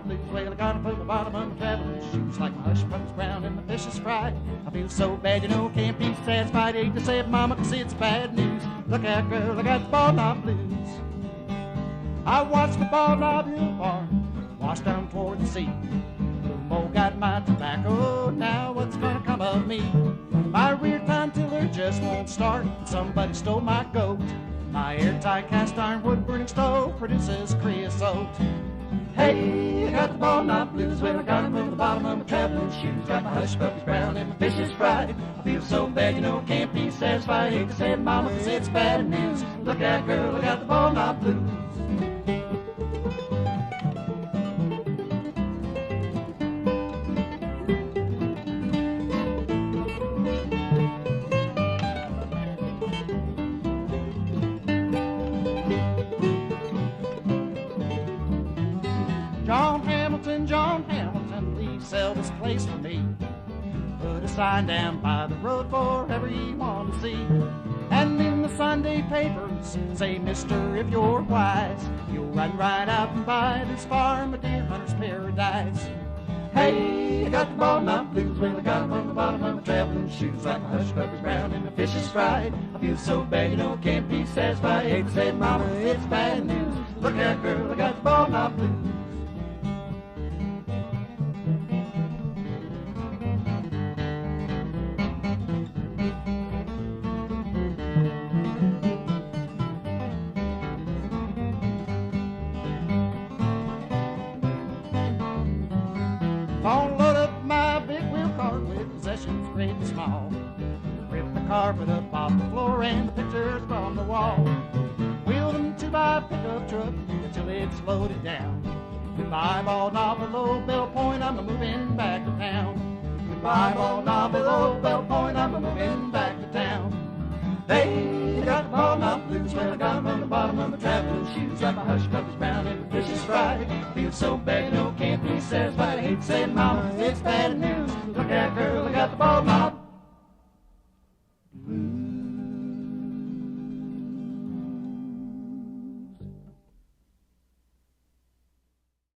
blues. Well, I got 'em from the bottom of my traveling shoes, like my hush puppies brown and my fish is fried. I feel so bad, you know, can't be satisfied. Hate to say it, mama, 'cause it's bad news. Look out, girl, I got the ball knob blues. I watched the ball knob hill farm wash down toward the sea. Little Mo got my tobacco, now what's gonna come of me? My rear time tiller just won't start, somebody stole my goat. My airtight cast iron wood burning stove produces creosote. Hey, I got the ball knob blues. Well, I got 'em from the bottom of my traveling shoes. Got my hush puppies brown and my fish is fried. I feel so bad, you know, can't be satisfied. Hate to say it, mama, 'cause it's bad news. Look out, girl, I got the ball knob blues. John Hamilton, please sell this place for me. Put a sign down by the road for everyone to see. And in the Sunday papers, say, mister, if you're wise, you'll run right out and buy this farm, a deer hunter's paradise. Hey, I got the ball knob blues. Well, I got 'em from the bottom of my traveling shoes, like my hush puppies brown and my fish is fried. I feel so bad, you know, can't be satisfied. Hate to say it, mama, it's bad news. Look out, girl, I got the ball knob blues. Gonna load up my big wheel cart with possessions great and small. Rip the carpet up off the floor and the pictures from the wall. Wheel them 2x pickup truck until it's loaded down. Goodbye, ball knob below Bell Point, I'm a-moving back to town. Goodbye, ball knob below Bell Point, I'm a-moving back to town. They got the ball knob blues. Well, I got 'em from the bottom of my traveling shoes, like my hush puppies brown and my fish is fried. Feel so bad, you know, can't be satisfied. I hate to say it, mama, it's bad